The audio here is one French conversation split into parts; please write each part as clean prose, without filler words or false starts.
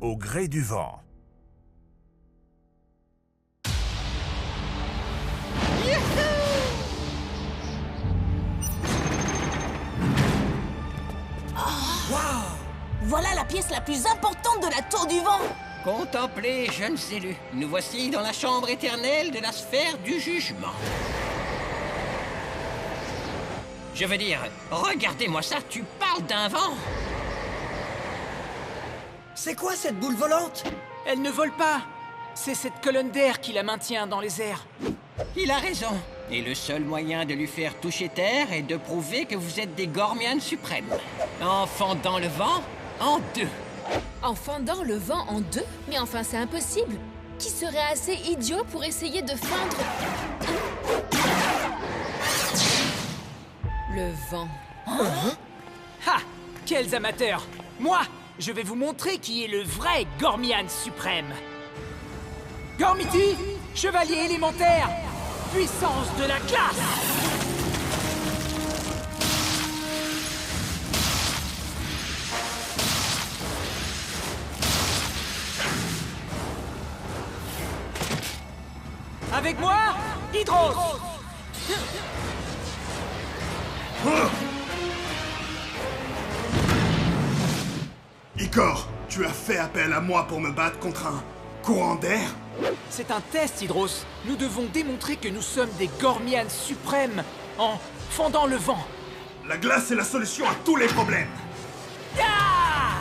au gré du vent. Voilà la pièce la plus importante de la Tour du Vent. Contemplez, jeunes élus. Nous voici dans la chambre éternelle de la sphère du jugement. Je veux dire, regardez-moi ça, tu parles d'un vent? C'est quoi cette boule volante? Elle ne vole pas. C'est cette colonne d'air qui la maintient dans les airs. Il a raison. Et le seul moyen de lui faire toucher terre est de prouver que vous êtes des Gormianes suprêmes. En fendant le vent en deux. En fendant le vent en deux? Mais enfin, c'est impossible. Qui serait assez idiot pour essayer de fendre le vent? Ha! Quels amateurs! Moi, je vais vous montrer qui est le vrai Gormian suprême. Gormiti, chevalier élémentaire, puissance de la glace! Avec moi, Hydros! Icor, tu as fait appel à moi pour me battre contre un courant d'air? C'est un test, Hydros. Nous devons démontrer que nous sommes des Gormians suprêmes en fendant le vent. La glace est la solution à tous les problèmes. Ah!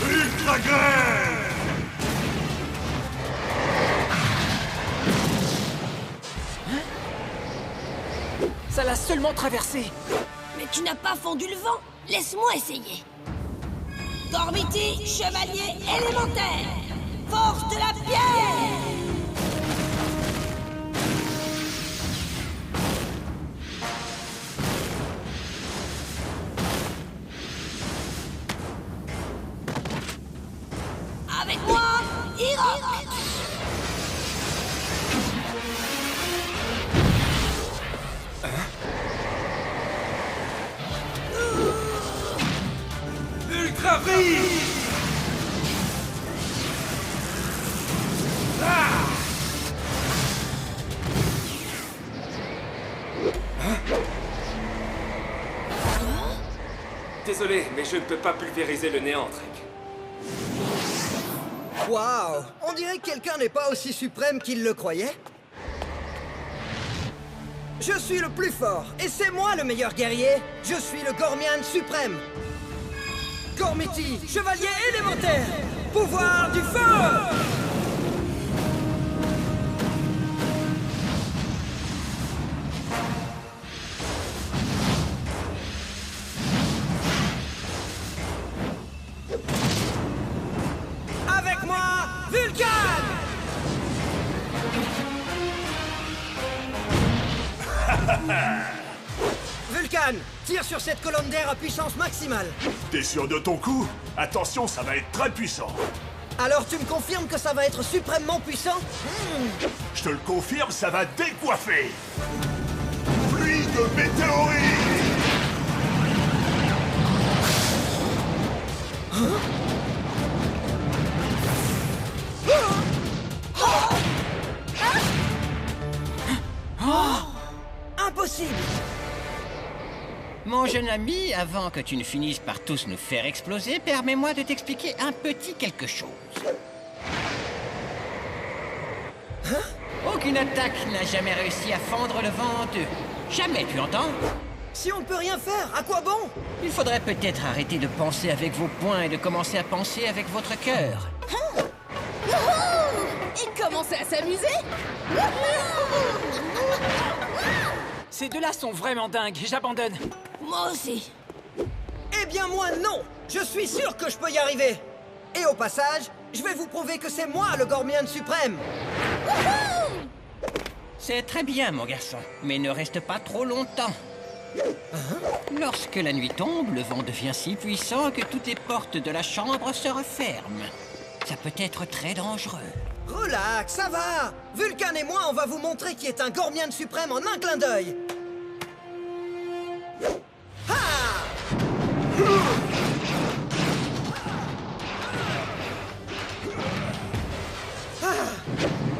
Ultra grêle! Ça l'a seulement traversé. Mais tu n'as pas fondu le vent. Laisse-moi essayer. Gormiti, chevalier élémentaire. Force de la pierre. Avec moi, Hydros. Ultra brise! Désolé, mais je ne peux pas pulvériser le néant, Trek. Waouh! On dirait que quelqu'un n'est pas aussi suprême qu'il le croyait. Je suis le plus fort, et c'est moi le meilleur guerrier. Je suis le Gormian suprême. Gormiti, chevalier élémentaire. Pouvoir du feu! Avec moi, Vulcan! Vulcan, tire sur cette colonne d'air à puissance maximale. T'es sûr de ton coup? Attention, ça va être très puissant. Alors tu me confirmes que ça va être suprêmement puissant? Je te le confirme, ça va décoiffer. Pluie de météorites! Impossible! Mon jeune ami, avant que tu ne finisses par tous nous faire exploser, permets-moi de t'expliquer un petit quelque chose. Aucune attaque n'a jamais réussi à fendre le vent en deux. Jamais, tu entends? Si on ne peut rien faire, à quoi bon? Il faudrait peut-être arrêter de penser avec vos poings et de commencer à penser avec votre cœur. Et commencer à s'amuser? Ces deux-là sont vraiment dingues, j'abandonne. Moi aussi. Eh bien moi non! Je suis sûr que je peux y arriver! Et au passage, je vais vous prouver que c'est moi le Gormian suprême! C'est très bien, mon garçon, mais ne reste pas trop longtemps. Lorsque la nuit tombe, le vent devient si puissant que toutes les portes de la chambre se referment. Ça peut être très dangereux. Relax, ça va! Vulcan et moi, on va vous montrer qui est un Gormian suprême en un clin d'œil! Ha!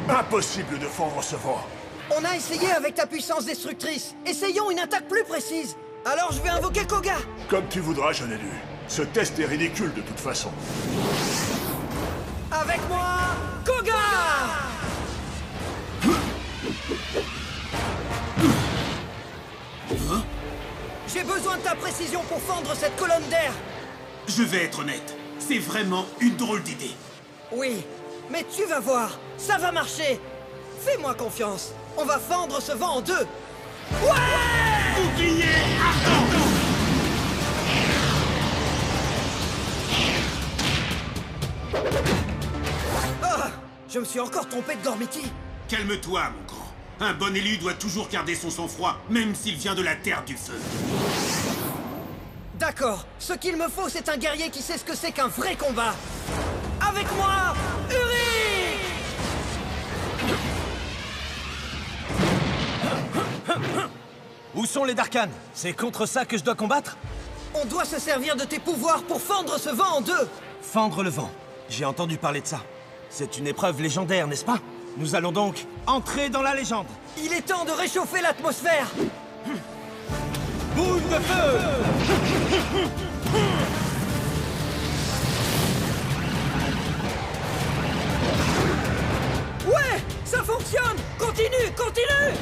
Impossible de fendre ce vent. On a essayé avec ta puissance destructrice. Essayons une attaque plus précise. Alors je vais invoquer Koga. Comme tu voudras, jeune élu. Ce test est ridicule de toute façon. Avec moi, Koga! J'ai besoin de ta précision pour fendre cette colonne d'air. Je vais être honnête, c'est vraiment une drôle d'idée. Oui, mais tu vas voir, ça va marcher. Fais-moi confiance. On va fendre ce vent en deux. Ouais! Bouclier ardent! Ah! Je me suis encore trompé de Gormiti. Calme-toi, mon grand. Un bon élu doit toujours garder son sang-froid, même s'il vient de la Terre du Feu. D'accord, ce qu'il me faut, c'est un guerrier qui sait ce que c'est qu'un vrai combat. Avec moi, Uri! Où sont les Darkans? C'est contre ça que je dois combattre? On doit se servir de tes pouvoirs pour fendre ce vent en deux. Fendre le vent. J'ai entendu parler de ça. C'est une épreuve légendaire, n'est-ce pas? Nous allons donc entrer dans la légende. Il est temps de réchauffer l'atmosphère. Boule de feu! Ouais, ça fonctionne. Continue, continue.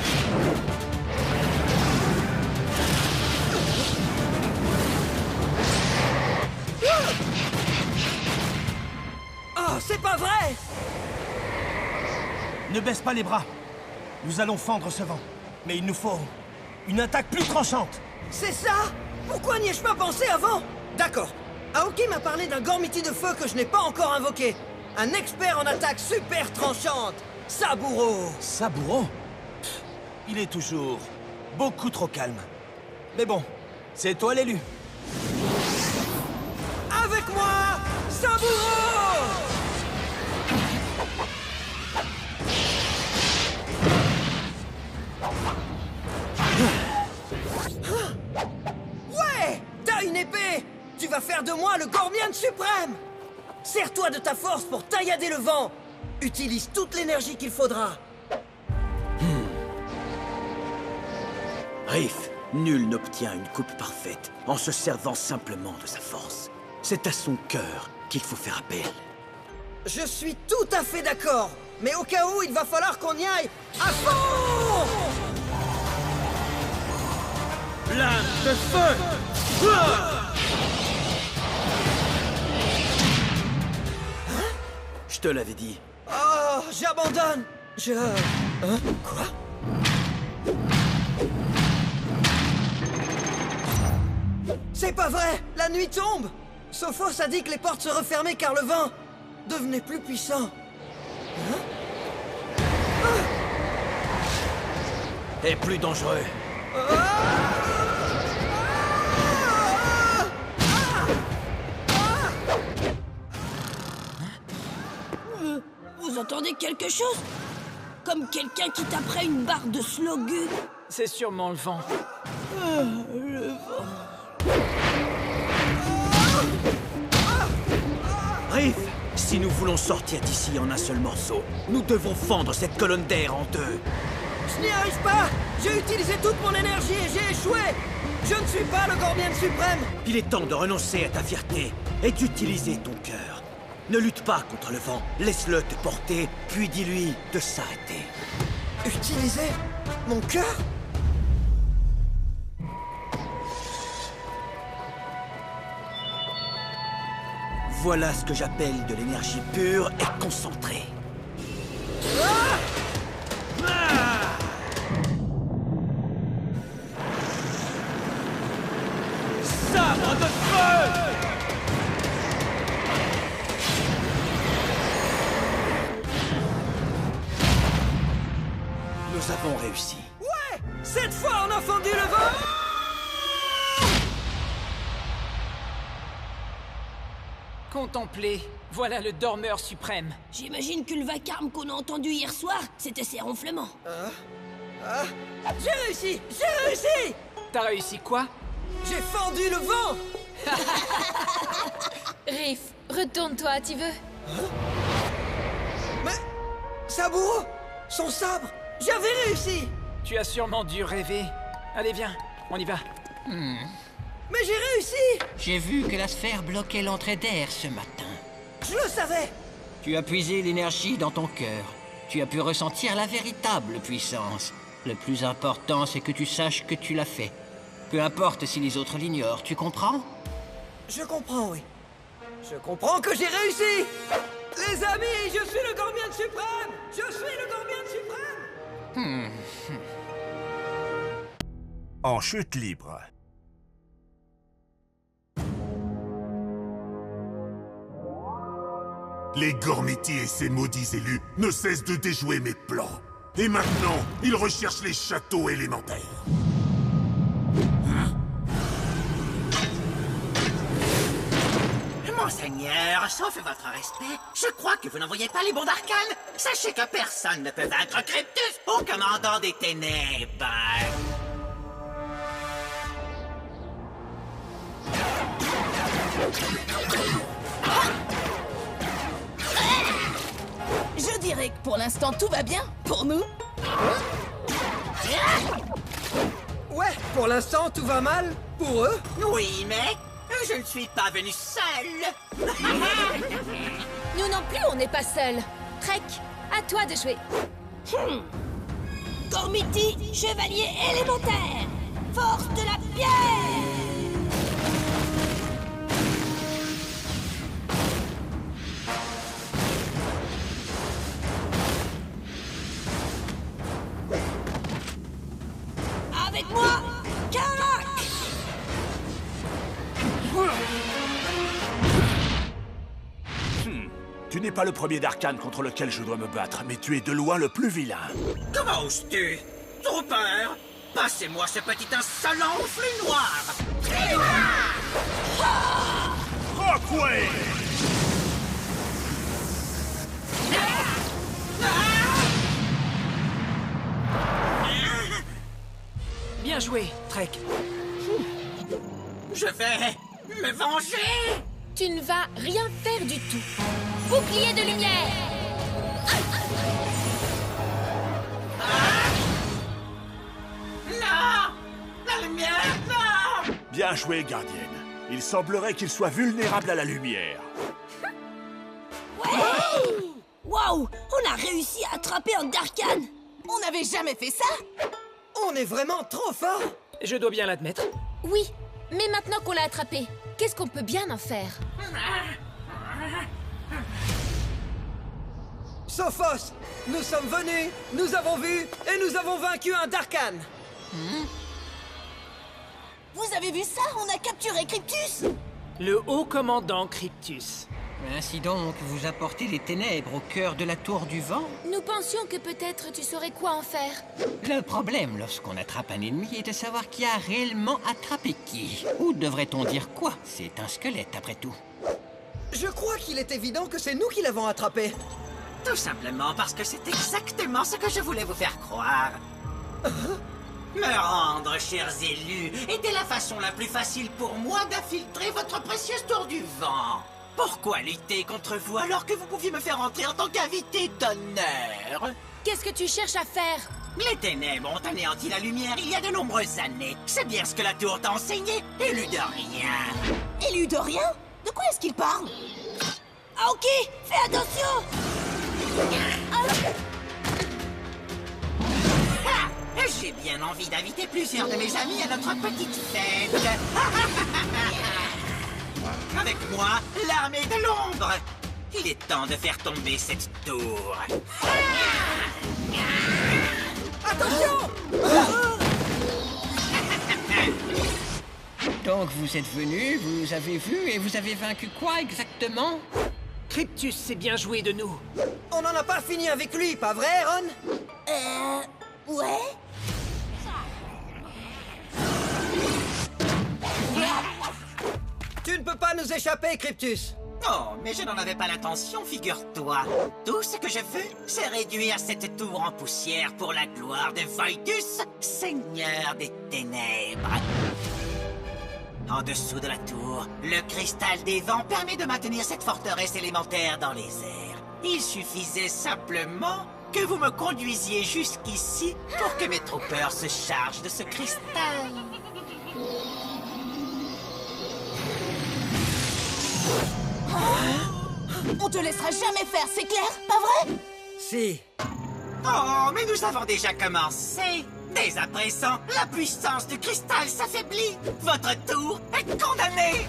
Oh, c'est pas vrai! Ne baisse pas les bras. Nous allons fendre ce vent. Mais il nous faut une attaque plus tranchante. C'est ça? Pourquoi n'y ai-je pas pensé avant? D'accord. Aoki m'a parlé d'un Gormiti de feu que je n'ai pas encore invoqué. Un expert en attaque super tranchante. Saburo. Saburo? Il est toujours beaucoup trop calme. Mais bon, c'est toi l'élu. Avec moi, Saburo! Ouais! T'as une épée! Tu vas faire de moi le Gormian suprême! Sers-toi de ta force pour taillader le vent! Utilise toute l'énergie qu'il faudra! Riff, nul n'obtient une coupe parfaite en se servant simplement de sa force. C'est à son cœur qu'il faut faire appel. Je suis tout à fait d'accord! Mais au cas où, il va falloir qu'on y aille à fond! Lame de feu! Je te l'avais dit. Oh, j'abandonne! Hein? Quoi? C'est pas vrai! La nuit tombe! Sophos a dit que les portes se refermaient car le vent devenait plus puissant. Et plus dangereux. Vous entendez quelque chose? Comme quelqu'un qui taperait une barre de slogu. C'est sûrement le vent. Riff, si nous voulons sortir d'ici en un seul morceau, nous devons fendre cette colonne d'air en deux. Je n'y arrive pas! J'ai utilisé toute mon énergie et j'ai échoué! Je ne suis pas le Gormian suprême! Il est temps de renoncer à ta fierté et d'utiliser ton cœur. Ne lutte pas contre le vent, laisse-le te porter, puis dis-lui de s'arrêter. Utiliser mon cœur? Voilà ce que j'appelle de l'énergie pure et concentrée. Sabre de feu! Nous avons réussi. Ouais! Cette fois, on a fendu le vent! Contemplez, voilà le dormeur suprême. J'imagine que le vacarme qu'on a entendu hier soir, c'était ses ronflements. J'ai réussi! J'ai réussi! T'as réussi quoi? J'ai fendu le vent! Riff, retourne-toi, tu veux? Mais... Saburo! Son sabre! J'avais réussi! Tu as sûrement dû rêver. Allez, viens, on y va. Mais j'ai réussi! J'ai vu que la sphère bloquait l'entrée d'air ce matin. Je le savais! Tu as puisé l'énergie dans ton cœur. Tu as pu ressentir la véritable puissance. Le plus important, c'est que tu saches que tu l'as fait. Peu importe si les autres l'ignorent, tu comprends? Je comprends, oui. Je comprends que j'ai réussi! Les amis, je suis le Gormian suprême! Je suis le Gormian suprême! En chute libre. Les Gormiti et ses maudits élus ne cessent de déjouer mes plans. Et maintenant, ils recherchent les châteaux élémentaires. Monseigneur, sauf votre respect, je crois que vous n'envoyez pas les bons d'Arcane. Sachez que personne ne peut vaincre Cryptus au commandant des ténèbres. Je dirais que pour l'instant tout va bien pour nous. Ouais, pour l'instant tout va mal pour eux. Oui, mais je ne suis pas venu seul. Nous non plus, on n'est pas seuls. Trek, à toi de jouer. Gormiti, chevalier élémentaire, force de la pierre. Avec moi, Karak! Tu n'es pas le premier d'Arcane contre lequel je dois me battre, mais tu es de loin le plus vilain. Comment oses-tu? Trop peur? Passez-moi ce petit insolent au flux noir. Rockway! Bien joué, Trek. Je vais me venger. Tu ne vas rien faire du tout. Bouclier de lumière. Non! La lumière, non! Bien joué, gardienne. Il semblerait qu'il soit vulnérable à la lumière. Waouh! On a réussi à attraper un Darkhan! On n'avait jamais fait ça! On est vraiment trop fort! Je dois bien l'admettre. Oui, mais maintenant qu'on l'a attrapé, qu'est-ce qu'on peut bien en faire? Sophos, nous sommes venus, nous avons vu et nous avons vaincu un Darkhan! Vous avez vu ça? On a capturé Cryptus! Le haut commandant Cryptus. Ainsi donc, vous apportez les ténèbres au cœur de la tour du vent? Nous pensions que peut-être tu saurais quoi en faire. Le problème lorsqu'on attrape un ennemi est de savoir qui a réellement attrapé qui. Ou devrait-on dire quoi? C'est un squelette après tout. Je crois qu'il est évident que c'est nous qui l'avons attrapé. Tout simplement parce que c'est exactement ce que je voulais vous faire croire. Me rendre, chers élus, était la façon la plus facile pour moi d'infiltrer votre précieuse tour du vent. Pourquoi lutter contre vous alors que vous pouviez me faire entrer en tant qu'invité d'honneur? Qu'est-ce que tu cherches à faire? Les ténèbres ont anéanti la lumière il y a de nombreuses années. C'est bien ce que la tour t'a enseigné, élu de rien. Élu de rien? De quoi est-ce qu'il parle? Aoki, fais attention! Ah, j'ai bien envie d'inviter plusieurs de mes amis à notre petite fête. Avec moi, l'armée de l'ombre. Il est temps de faire tomber cette tour. Attention! Donc vous êtes venu, vous avez vu et vous avez vaincu quoi exactement? Cryptus s'est bien joué de nous. On n'en a pas fini avec lui, pas vrai, Ron? Ouais? Tu ne peux pas nous échapper, Cryptus! Oh, mais je n'en avais pas l'intention, figure-toi. Tout ce que je veux, c'est réduire cette tour en poussière pour la gloire de Voidus, seigneur des ténèbres. En dessous de la tour, le cristal des vents permet de maintenir cette forteresse élémentaire dans les airs. Il suffisait simplement que vous me conduisiez jusqu'ici pour que mes troopers se chargent de ce cristal. On te laissera jamais faire, c'est clair, pas vrai? Si. Oh, mais nous avons déjà commencé. Dès à présent, la puissance du cristal s'affaiblit. Votre tour est condamné.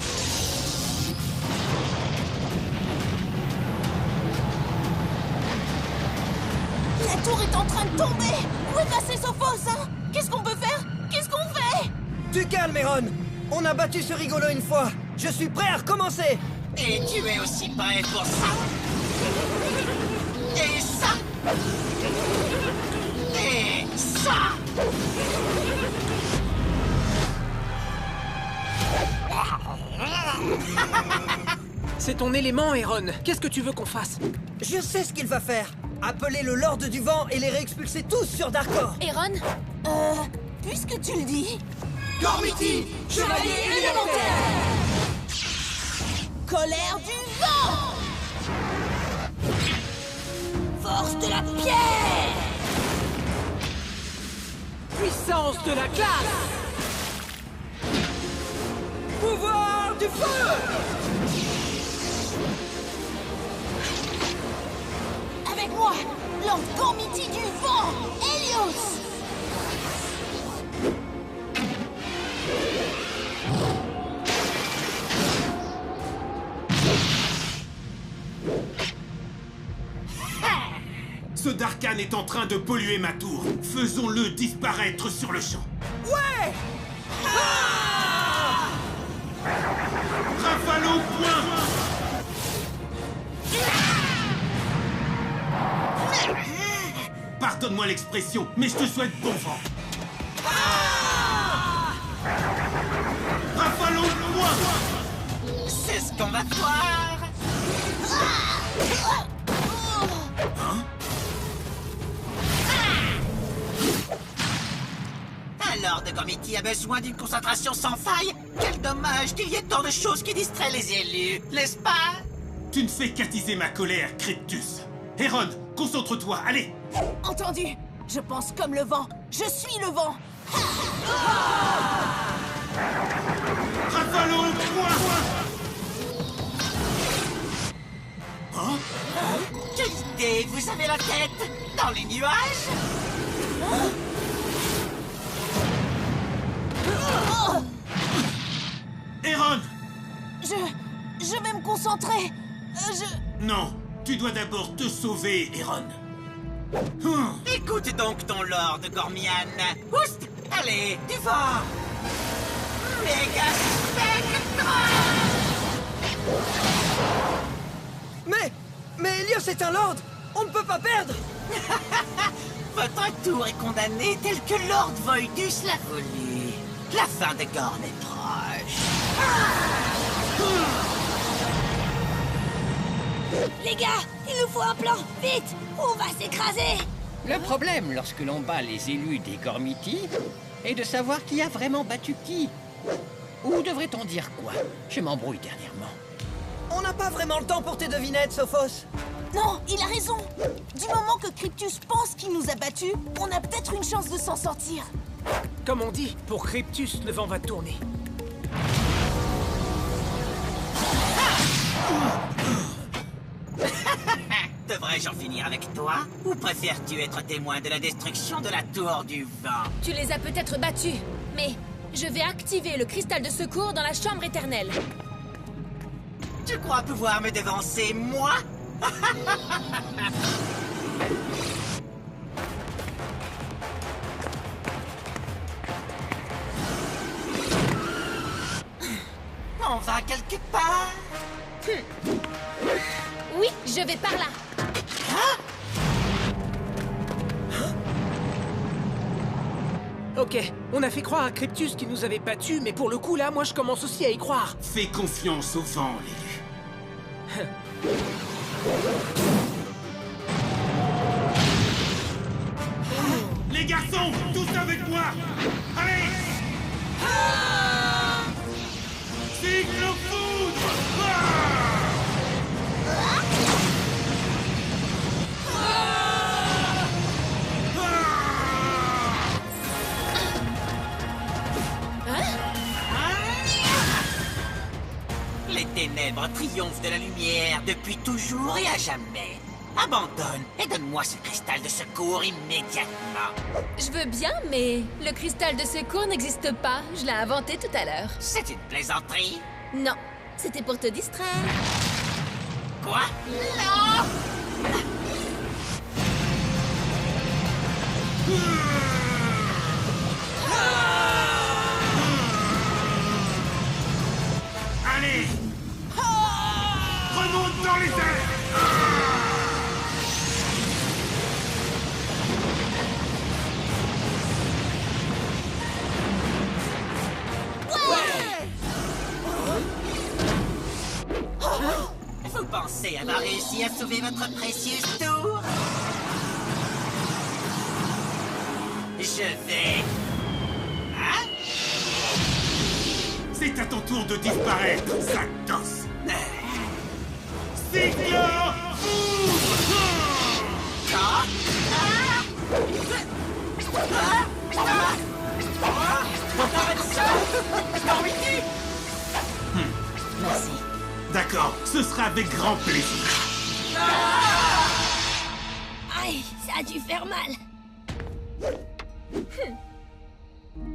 La tour est en train de tomber. Où est passé Sophos, hein? Qu'est-ce qu'on peut faire? Qu'est-ce qu'on fait? Du calme, Eron. On a battu ce rigolo une fois. Je suis prêt à recommencer. Et tu es aussi prêt pour ça? Et ça? Et ça? C'est ton élément, Eron. Qu'est-ce que tu veux qu'on fasse? Je sais ce qu'il va faire. Appeler le Lord du Vent et les réexpulser tous sur Darkor. Eron? Puisque tu le dis... Gormiti, chevalier élémentaire! Colère du vent! Force de la pierre! Puissance de la glace! Pouvoir du feu! Avec moi, Lord Gormiti du vent, Helios! Ce Darkhan est en train de polluer ma tour. Faisons-le disparaître sur le champ. Ouais! Rafale au point! Pardonne-moi l'expression, mais je te souhaite bon vent. Rafale au point! C'est ce qu'on va voir. Alors, de Gormiti a besoin d'une concentration sans faille. Quel dommage qu'il y ait tant de choses qui distraient les élus, n'est-ce pas? Tu ne fais qu'attiser ma colère, Cryptus. Eron, concentre-toi, allez! Entendu. Je pense comme le vent. Je suis le vent. Rafale au point! Hein? Quelle idée! Vous avez la tête dans les nuages? Eron! Je vais me concentrer. Non, tu dois d'abord te sauver, Eron. Écoute donc ton Lord Gormian. Oust! Allez, du vent! Méga spectre! Mais Helios est un Lord! On ne peut pas perdre! Votre tour est condamné tel que Lord Voidus l'a voulu. La fin de Gorn est proche. Les gars, il nous faut un plan. Vite, on va s'écraser. Le problème lorsque l'on bat les élus des Gormiti est de savoir qui a vraiment battu qui. Ou devrait-on dire quoi? Je m'embrouille dernièrement. On n'a pas vraiment le temps pour tes devinettes, Sophos. Non, il a raison. Du moment que Cryptus pense qu'il nous a battus, on a peut-être une chance de s'en sortir. Comme on dit, pour Cryptus, le vent va tourner. Devrais-je en finir avec toi? Ou préfères-tu être témoin de la destruction de la tour du vent? Tu les as peut-être battus, mais je vais activer le cristal de secours dans la chambre éternelle. Tu crois pouvoir me devancer, moi? On va quelque part? Oui, je vais par là. Ok, on a fait croire à Cryptus qu'il nous avait battus, mais pour le coup, là, moi, je commence aussi à y croire. Fais confiance au vent, l'élu. Les garçons, tous avec moi! Allez! Cyclofoudre! Les ténèbres triomphent de la lumière depuis toujours et à jamais. Abandonne et donne-moi ce cristal de secours immédiatement. Je veux bien, mais le cristal de secours n'existe pas. Je l'ai inventé tout à l'heure. C'est une plaisanterie? Non, c'était pour te distraire. Quoi? Non! Allez! Remonte dans les airs! Vous pensez avoir réussi à sauver votre précieuse tour? Je vais... Hein? C'est à ton tour de disparaître, Zakdos. Merci. D'accord, ce sera avec grand plaisir. Aïe, ça a dû faire mal.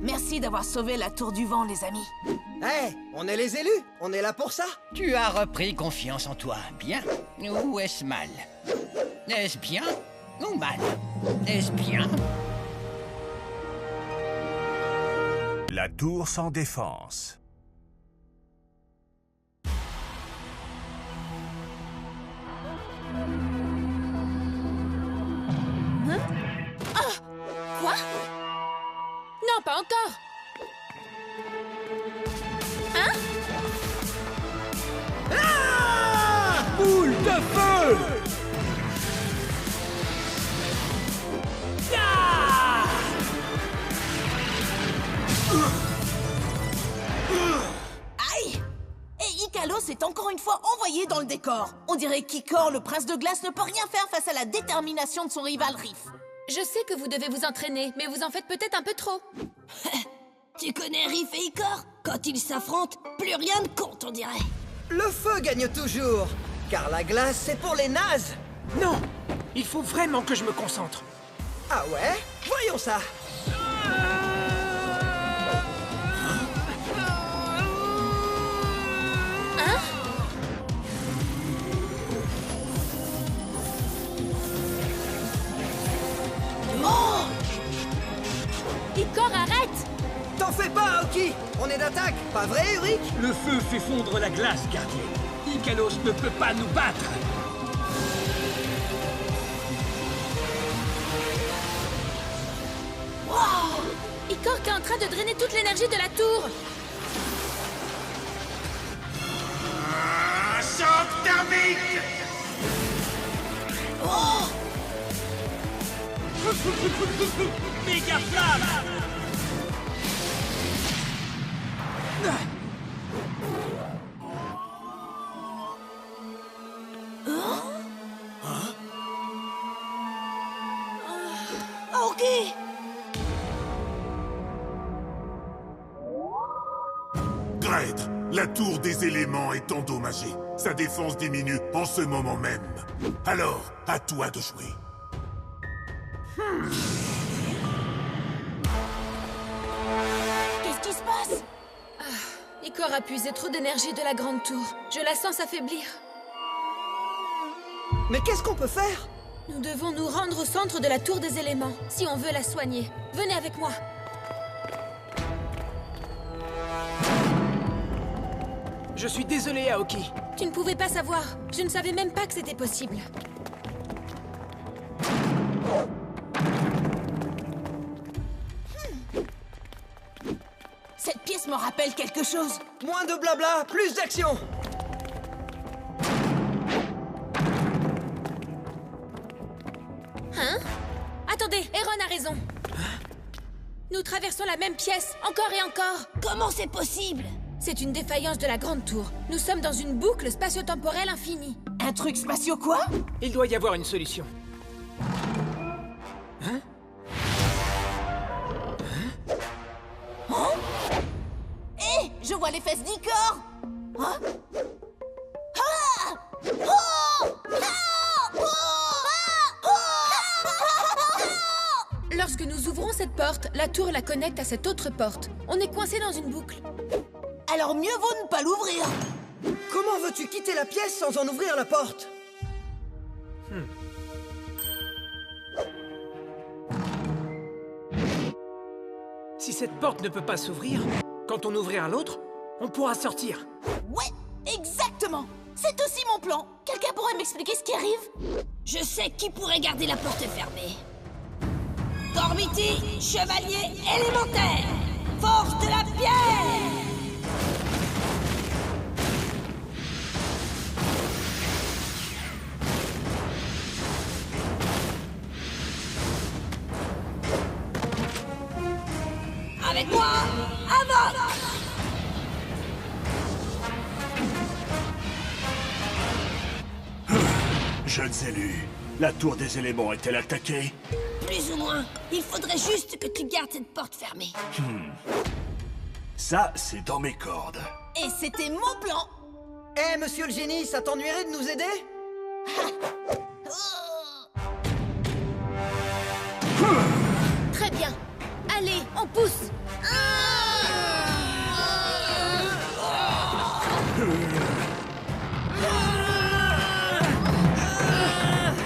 Merci d'avoir sauvé la Tour du Vent, les amis. Hé, on est les élus, on est là pour ça. Tu as repris confiance en toi, bien? Ou est-ce mal? Est-ce bien ou mal? Est-ce bien? La tour sans défense. Quoi? Non, pas encore. Hein? Boule de feu! Aïe! Et Ikalos est encore une fois envoyé dans le décor. On dirait qu'Ikor, le prince de glace, ne peut rien faire face à la détermination de son rival Riff. Je sais que vous devez vous entraîner, mais vous en faites peut-être un peu trop. Tu connais Riff et Icor? Quand ils s'affrontent, plus rien ne compte, on dirait. Le feu gagne toujours, car la glace, c'est pour les nazes. Non! Il faut vraiment que je me concentre. Ah ouais? Voyons ça. Hein? Oh! Icor, arrête! T'en fais pas, Aoki. On est d'attaque, pas vrai, Uric? Le feu fait fondre la glace, gardien. Ikalos ne peut pas nous battre. Wow! Icor, t'es en train de drainer toute l'énergie de la tour. Choc thermique! Oh! Méga flamme! Ok! Gred, la tour des éléments est endommagée. Sa défense diminue en ce moment même. Alors, à toi de jouer. Qu'est-ce qui se passe? Icor a puisé trop d'énergie de la grande tour. Je la sens s'affaiblir. Mais qu'est-ce qu'on peut faire? Nous devons nous rendre au centre de la tour des éléments, si on veut la soigner. Venez avec moi. Je suis désolé, Aoki. Tu ne pouvais pas savoir. Je ne savais même pas que c'était possible. Cette pièce me rappelle quelque chose. Moins de blabla, plus d'action. Hein? Attendez, Eron a raison. Nous traversons la même pièce, encore et encore. Comment c'est possible? C'est une défaillance de la Grande Tour. Nous sommes dans une boucle spatio-temporelle infinie. Un truc spatio quoi? Il doit y avoir une solution. Hein? Hé, je vois les fesses d'Icor. Hein? Ah! Oh! Ah! Oh! Lorsque nous ouvrons cette porte, la tour la connecte à cette autre porte. On est coincé dans une boucle. Alors mieux vaut ne pas l'ouvrir. Comment veux-tu quitter la pièce sans en ouvrir la porte? Si cette porte ne peut pas s'ouvrir, quand on ouvrira l'autre, on pourra sortir. Ouais, exactement. C'est aussi mon plan. Quelqu'un pourrait m'expliquer ce qui arrive? Je sais qui pourrait garder la porte fermée. Gormiti, chevalier élémentaire, force de la pierre! Avec moi, avance! Jeunes élus, la tour des éléments est-elle attaquée? Plus ou moins. Il faudrait juste que tu gardes cette porte fermée. Ça, c'est dans mes cordes. Et c'était mon plan. Eh, monsieur le génie, ça t'ennuierait de nous aider? Très bien. Allez, on pousse.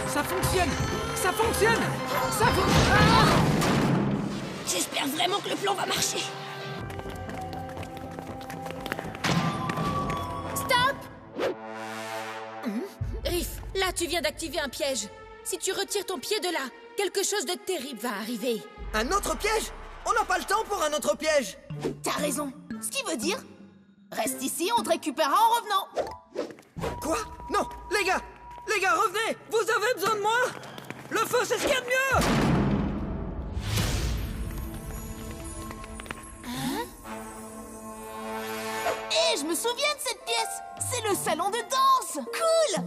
Ça fonctionne! Ça fonctionne! Ça fonctionne! J'espère vraiment que le plan va marcher. Stop! Riff, là tu viens d'activer un piège. Si tu retires ton pied de là, quelque chose de terrible va arriver. Un autre piège? On n'a pas le temps pour un autre piège. T'as raison. Ce qui veut dire... Reste ici, on te récupérera en revenant. Quoi? Non, les gars, revenez! Vous avez besoin de moi? Le feu, c'est ce qu'il y a de mieux! Hé, je me souviens de cette pièce. C'est le salon de danse. Cool.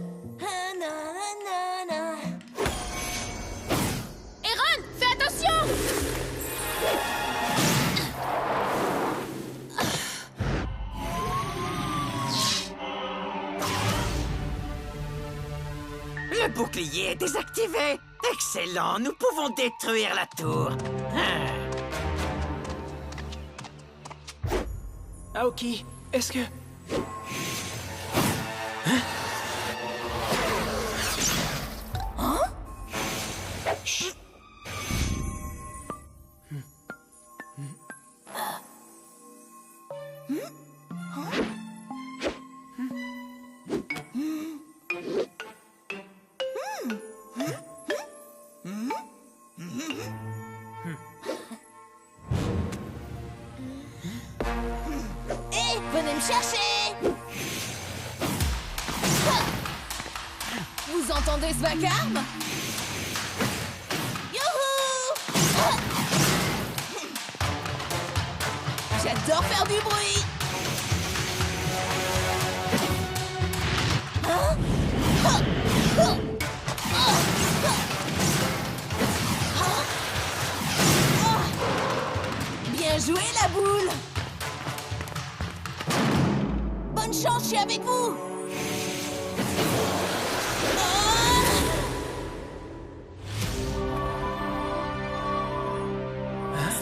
Aaron, fais attention! Le bouclier est désactivé. Excellent, nous pouvons détruire la tour. Aoki, est-ce que... Chut. Hé, venez me chercher. Vous entendez ce vacarme? Youhou! J'adore faire du bruit. Bien joué, la boule. Bonne chance, je suis avec vous.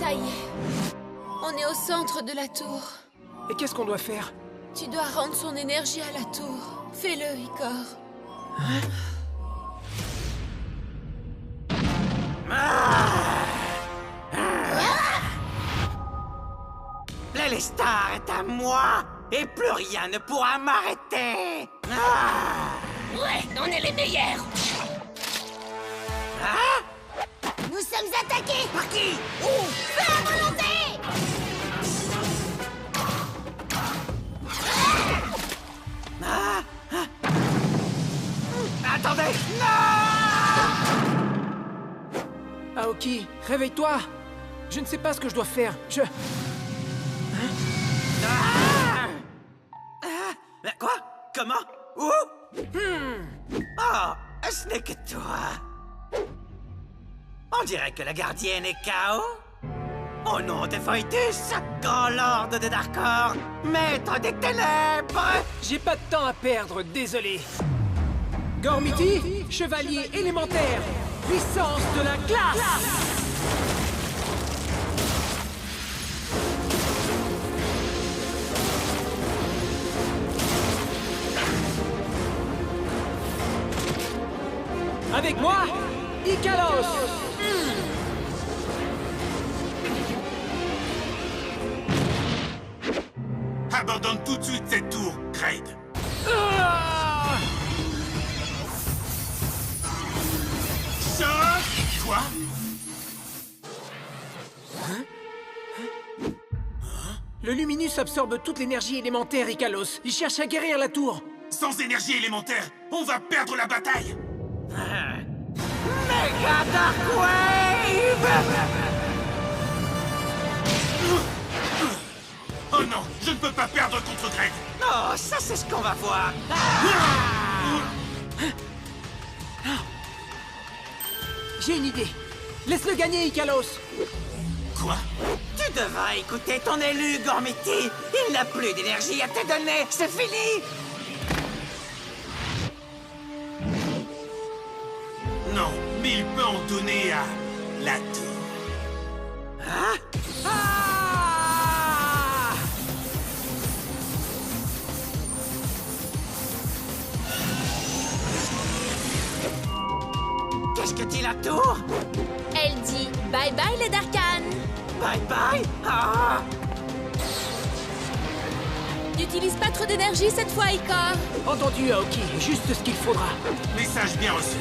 Ça y est. On est au centre de la tour. Et qu'est-ce qu'on doit faire? Tu dois rendre son énergie à la tour. Fais-le, Icor. L'Elestar est à moi et plus rien ne pourra m'arrêter. Ouais, on est les meilleurs. Nous sommes attaqués. Par qui? Où? Fais à volonté. Attendez! Non! Aoki, réveille-toi! Je ne sais pas ce que je dois faire. Comment? Où? Oh, ce n'est que toi. On dirait que la gardienne est KO. Au nom de Foetus, grand lord de Darkor, maître des ténèbres. J'ai pas de temps à perdre, désolé. Gormiti, chevalier élémentaire, puissance de la glace. Avec moi, Ikalos. Abandonne tout de suite cette tour, Kraid. Quoi? Le Luminus absorbe toute l'énergie élémentaire, Ikalos. Il cherche à guérir la tour. Sans énergie élémentaire, on va perdre la bataille. Mega Dark Wave! Oh non, je ne peux pas perdre contre Kraid. Oh, ça c'est ce qu'on va voir. J'ai une idée. Laisse-le gagner, Ikalos. Quoi? Tu devras écouter ton élu, Gormiti. Il n'a plus d'énergie à te donner. C'est fini. Non, mais il peut en donner à la tour. Hein? Qu'est-ce que dit la tour? Elle dit bye bye les Darkhan. Bye bye? Ah! N'utilise pas trop d'énergie cette fois, Ikor. Entendu, Aoki. Juste ce qu'il faudra. Message bien reçu.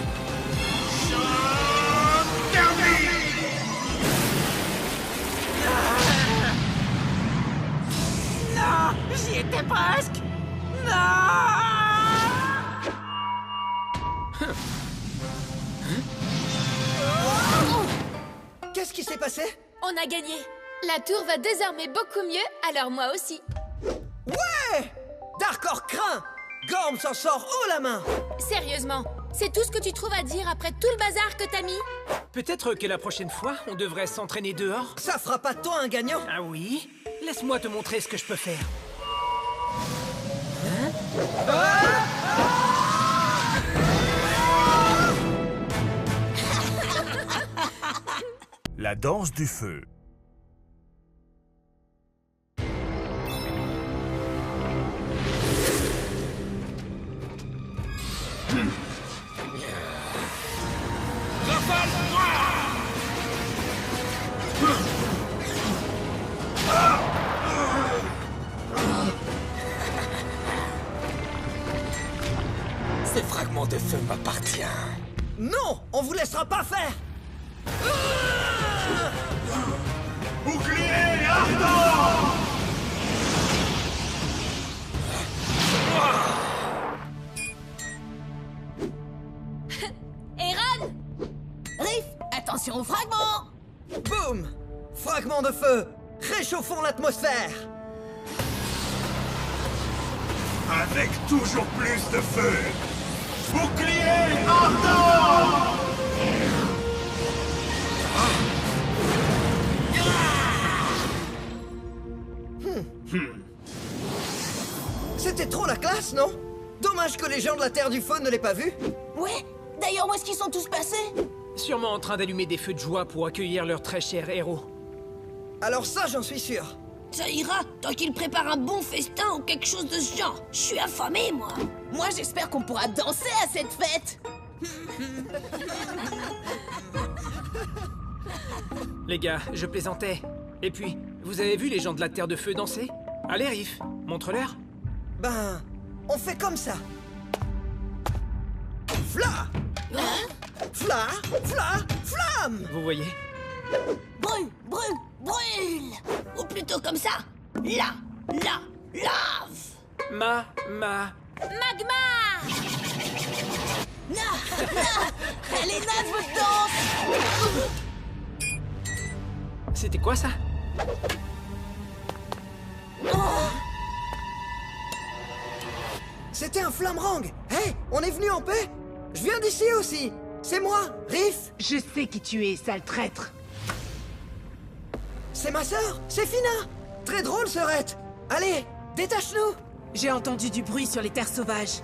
Non! J'y étais presque! Non! Qu'est-ce qui s'est passé? On a gagné. La tour va désormais beaucoup mieux, alors moi aussi. Ouais! Darkor craint! Gorm s'en sort haut la main! Sérieusement, c'est tout ce que tu trouves à dire après tout le bazar que t'as mis? Peut-être que la prochaine fois, on devrait s'entraîner dehors. Ça fera pas de toi un gagnant! Ah oui? Laisse-moi te montrer ce que je peux faire. La danse du feu. Ces fragments de feu m'appartiennent. Non! On vous laissera pas faire! Bouclier ardent! Eran! Riff, attention aux fragments! Boum! Fragment de feu! Réchauffons l'atmosphère! Avec toujours plus de feu! Bouclier ardent! C'était trop la classe, non? Dommage que les gens de la Terre du Feu ne l'aient pas vu. Ouais, d'ailleurs, où est-ce qu'ils sont tous passés? Sûrement en train d'allumer des feux de joie pour accueillir leurs très chers héros. Alors ça, j'en suis sûr. Ça ira, tant qu'il prépare un bon festin ou quelque chose de ce genre. Je suis affamé, moi. Moi, j'espère qu'on pourra danser à cette fête. Les gars, je plaisantais. Et puis, vous avez vu les gens de la Terre de Feu danser? Allez, Riff, montre-leur. Ben, on fait comme ça. Fla! Fla! Fla! Flamme! Vous voyez? Brûle, brûle, brûle. Ou plutôt comme ça. Là, lave. Magma! Elle est naze, votre danse! C'était quoi ça? C'était un flammerang. Hé, on est venu en paix? Je viens d'ici aussi. C'est moi, Riff. Je sais qui tu es, sale traître. C'est ma sœur, c'est Fina. Très drôle, sœurette. Allez, détache-nous. J'ai entendu du bruit sur les terres sauvages.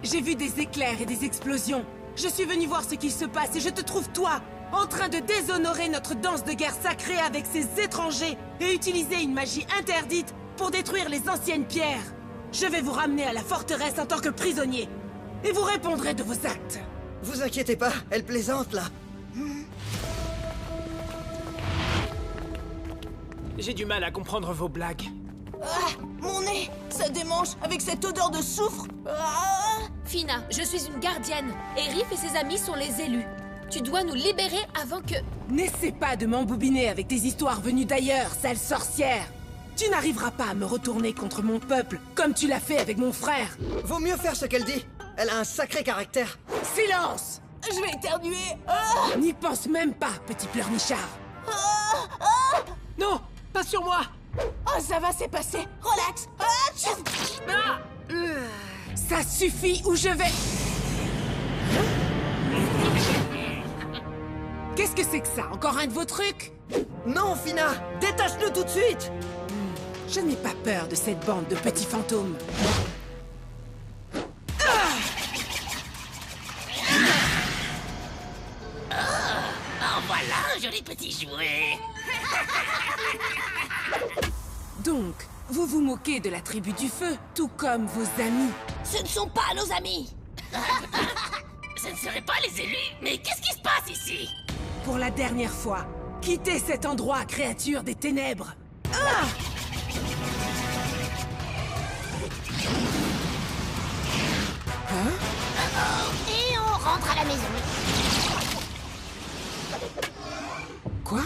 J'ai vu des éclairs et des explosions. Je suis venu voir ce qui se passe et je te trouve, toi, en train de déshonorer notre danse de guerre sacrée avec ces étrangers et utiliser une magie interdite pour détruire les anciennes pierres. Je vais vous ramener à la forteresse en tant que prisonnier. Et vous répondrez de vos actes. Vous inquiétez pas, elle plaisante, là. J'ai du mal à comprendre vos blagues. Ah, mon nez, ça démange avec cette odeur de soufre. Ah. Fina, je suis une gardienne, et Riff et ses amis sont les élus. Tu dois nous libérer avant que... N'essaie pas de m'embobiner avec des histoires venues d'ailleurs, sale sorcière. Tu n'arriveras pas à me retourner contre mon peuple, comme tu l'as fait avec mon frère. Vaut mieux faire ce qu'elle dit. Elle a un sacré caractère. Silence! Je vais éternuer. Ah. N'y pense même pas, petit pleurnichard. Non, pas sur moi. Oh, ça va, c'est passé. Relax. Ça suffit ou je vais... Qu'est-ce que c'est que ça? Encore un de vos trucs? Non, Fina, détache-nous tout de suite. Je n'ai pas peur de cette bande de petits fantômes. Oh, voilà un joli petit jouet. Donc, vous vous moquez de la tribu du feu, tout comme vos amis. Ce ne sont pas nos amis. Ce ne seraient pas les élus, mais qu'est-ce qui se passe ici? Pour la dernière fois, quittez cet endroit, créature des ténèbres. Ah! Et on rentre à la maison. Quoi?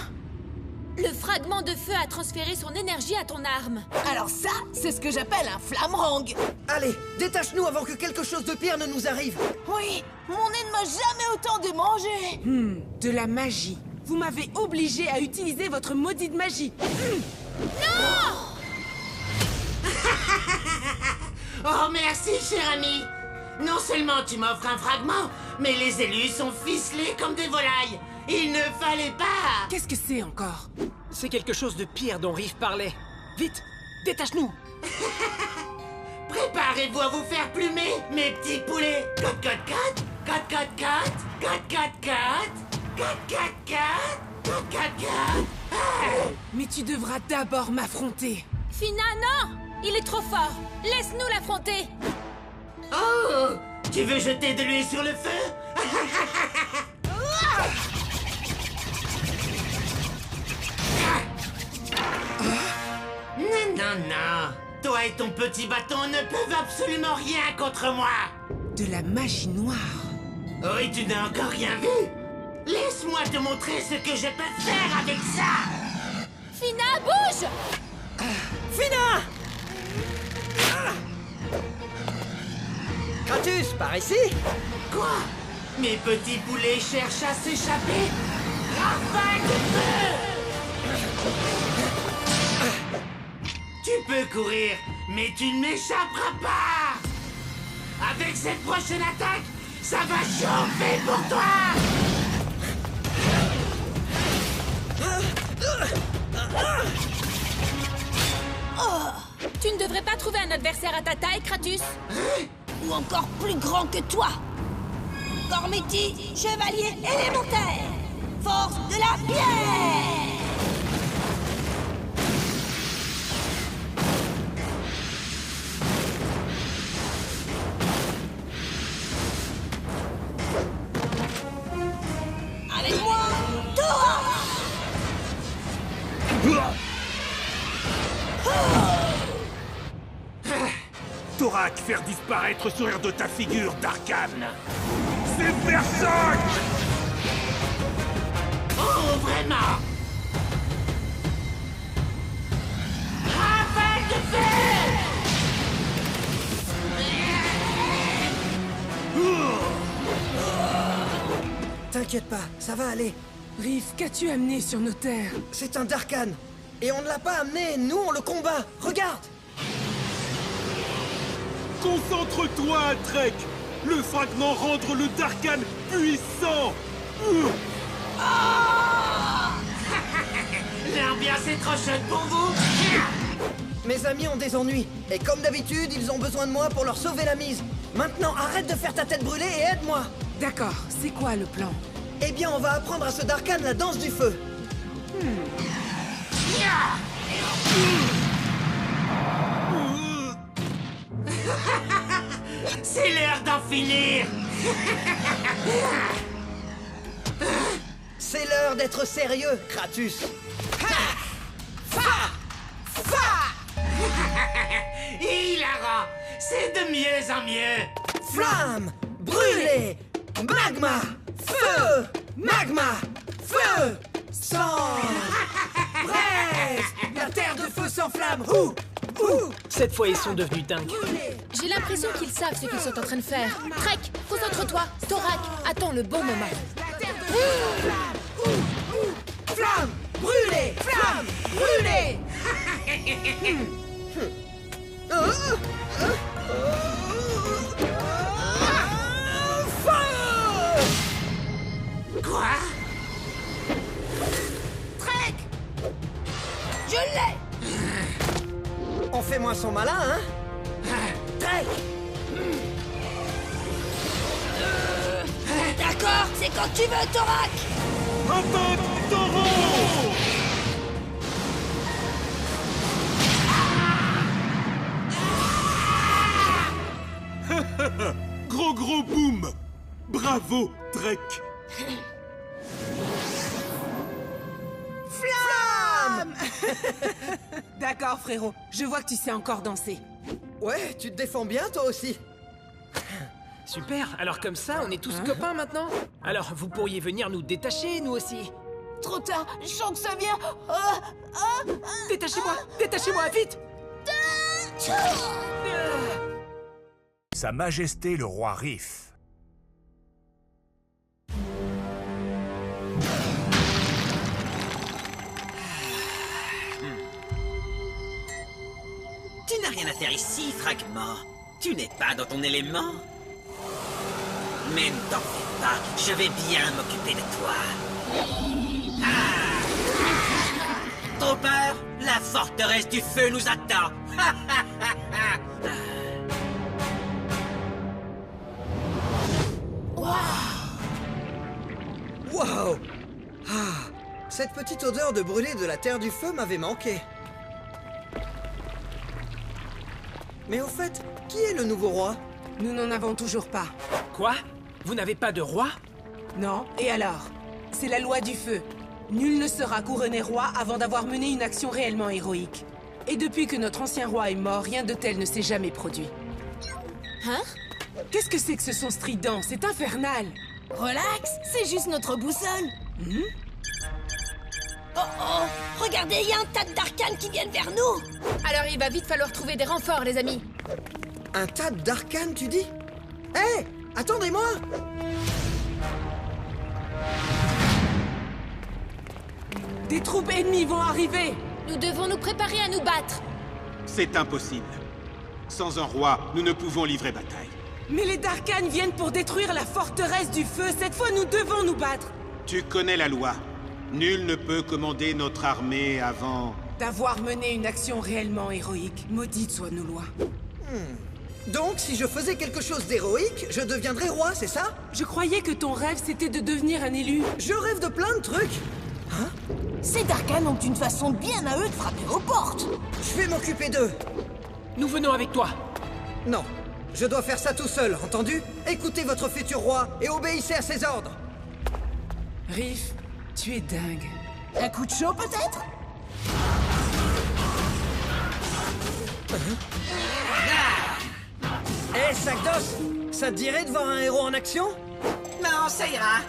Le fragment de feu a transféré son énergie à ton arme. Alors ça, c'est ce que j'appelle un flammerang. Allez, détache-nous avant que quelque chose de pire ne nous arrive. Oui, mon nez ne m'a jamais autant démangé. De la magie. Vous m'avez obligé à utiliser votre maudite magie. Non! Oh, merci, cher ami. Non seulement tu m'offres un fragment, mais les élus sont ficelés comme des volailles. Il ne fallait pas. Qu'est-ce que c'est encore? C'est quelque chose de pire dont Riff parlait. Vite, détache-nous. Préparez-vous à vous faire plumer, mes petits poulets. Cote, cote, cote. Cote, cote, cote. Cote, cote, cote. Cote, cote, cote. Cote, cote, cote. Mais tu devras d'abord m'affronter. Fina, non! Il est trop fort. Laisse-nous l'affronter. Oh! Tu veux jeter de l'huile sur le feu? Non, non. Toi et ton petit bâton ne peuvent absolument rien contre moi. De la magie noire. Oui, tu n'as encore rien vu. Laisse-moi te montrer ce que je peux faire avec ça. Fina, bouge! Fina! Kratus, par ici? Quoi? Mes petits poulets cherchent à s'échapper? Rafale de feu! Tu peux courir, mais tu ne m'échapperas pas! Avec cette prochaine attaque, ça va chauffer pour toi! Oh! Tu ne devrais pas trouver un adversaire à ta taille, Kratus. Ou encore plus grand que toi. Gormiti, chevalier élémentaire. Force de la pierre. Avec moi, Thorak. Thorak, faire disparaître le sourire de ta figure, Darkhan. C'est Berserk! Oh, vraiment? Rafale de feu! T'inquiète pas, ça va aller. Riff, qu'as-tu amené sur nos terres? C'est un Darkhan. Et on ne l'a pas amené, nous on le combat. Regarde! Concentre-toi, Trek. Le fragment rendre le Darkan puissant. L'ambiance est trop chaude pour vous. Mes amis ont des ennuis. Et comme d'habitude, ils ont besoin de moi pour leur sauver la mise. Maintenant, arrête de faire ta tête brûlée et aide-moi. D'accord, c'est quoi le plan? Eh bien, on va apprendre à ce Darkan la danse du feu. C'est l'heure d'en finir. C'est l'heure d'être sérieux, Kratos. Hilarant. C'est de mieux en mieux. Flamme, brûler, magma, feu, magma, feu, sang, braise, la terre de feu s'enflamme. Cette fois, ils sont devenus dingues. J'ai l'impression qu'ils savent ce qu'ils sont en train de faire. Trek, concentre-toi. Thorak, attends le bon moment. Flamme, brûler, flamme, brûler. Quoi? Trek! Je l'ai! On fait moins son malin, hein? Trek! D'accord, c'est quand tu veux, Thorak! Attaque Taureau! Gros boom! Bravo, Trek! Flamme! D'accord, frérot. Je vois que tu sais encore danser. Ouais, tu te défends bien, toi aussi. Super, alors comme ça, on est tous copains maintenant. Alors, vous pourriez venir nous détacher, nous aussi. Trop tard, je sens que ça vient. Détachez-moi, vite! Sa Majesté le roi Riff. Tu n'as rien à faire ici, Fragment. Tu n'es pas dans ton élément. Mais ne t'en fais pas, je vais bien m'occuper de toi. Trop peur? La forteresse du feu nous attend. Wow! Cette petite odeur de brûlé de la terre du feu m'avait manqué. Mais au fait, qui est le nouveau roi? Nous n'en avons toujours pas. Quoi? Vous n'avez pas de roi? Non, et alors? C'est la loi du feu. Nul ne sera couronné roi avant d'avoir mené une action réellement héroïque. Et depuis que notre ancien roi est mort, rien de tel ne s'est jamais produit. Hein? Qu'est-ce que c'est que ce son strident? C'est infernal! Relax, c'est juste notre boussole. Oh, regardez, il y a un tas de Darkan qui viennent vers nous. Alors il va vite falloir trouver des renforts, les amis. Un tas d'Darkan, tu dis? Hé! Attendez-moi! Des troupes ennemies vont arriver! Nous devons nous préparer à nous battre. C'est impossible. Sans un roi, nous ne pouvons livrer bataille. Mais les Darkan viennent pour détruire la forteresse du feu. Cette fois, nous devons nous battre. Tu connais la loi. Nul ne peut commander notre armée avant... D'avoir mené une action réellement héroïque. Maudite soit nos lois. Donc, si je faisais quelque chose d'héroïque, je deviendrais roi, c'est ça? Je croyais que ton rêve, c'était de devenir un élu. Je rêve de plein de trucs. Hein? Ces Darkan ont une façon bien à eux de frapper aux portes. Je vais m'occuper d'eux. Nous venons avec toi. Non, je dois faire ça tout seul, entendu? Écoutez votre futur roi et obéissez à ses ordres. Riff, tu es dingue. Un coup de chaud, peut-être? Hé, sac d'os, ça te dirait de voir un héros en action? Non, ça ira.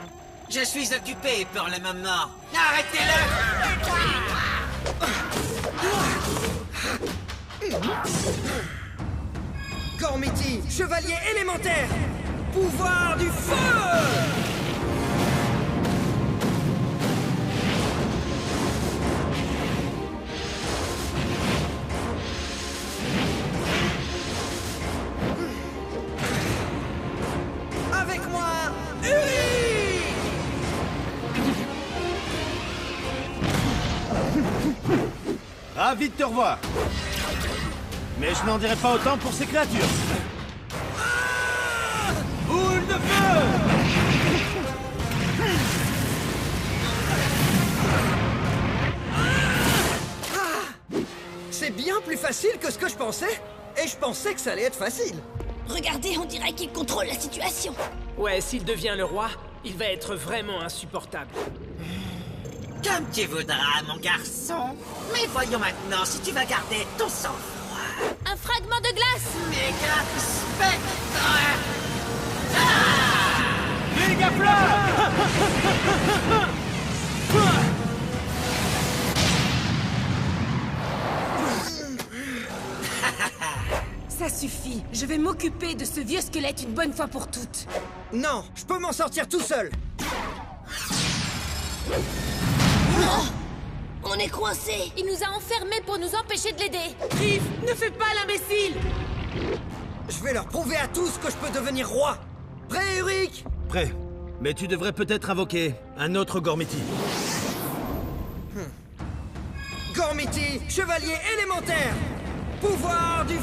Je suis occupé pour le moment. Arrêtez-le! Gormiti, chevalier élémentaire! Pouvoir du feu! Ravi de te revoir. Mais je n'en dirai pas autant pour ces créatures. Boule de feu! C'est bien plus facile que ce que je pensais. Et je pensais que ça allait être facile. Regardez, on dirait qu'il contrôle la situation. Ouais, s'il devient le roi, il va être vraiment insupportable. Comme tu voudras, mon garçon. Mais voyons maintenant si tu vas garder ton sang-froid. Un fragment de glace! Méga spectre! Méga flamme! Ça suffit. Je vais m'occuper de ce vieux squelette une bonne fois pour toutes. Non, je peux m'en sortir tout seul. On est coincé. Il nous a enfermés pour nous empêcher de l'aider. Riff, ne fais pas l'imbécile! Je vais leur prouver à tous que je peux devenir roi. Prêt, Ulrich? Prêt. Mais tu devrais peut-être invoquer un autre Gormiti. Gormiti, chevalier élémentaire. Pouvoir du feu!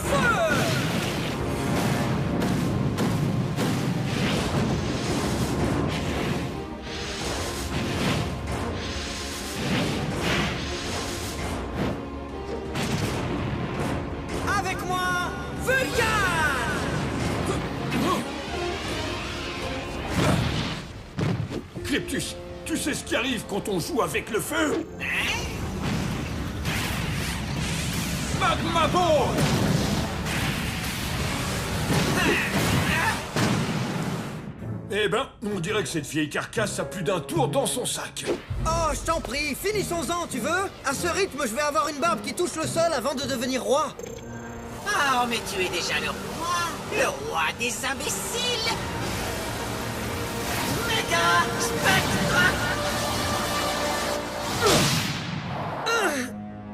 Avec moi, Vulcan! Cryptus, tu sais ce qui arrive quand on joue avec le feu? Magma Ball! Eh ben, on dirait que cette vieille carcasse a plus d'un tour dans son sac. Oh, je t'en prie, finissons-en, tu veux? À ce rythme, je vais avoir une barbe qui touche le sol avant de devenir roi. Oh, mais tu es déjà le roi des imbéciles! Méga spectre!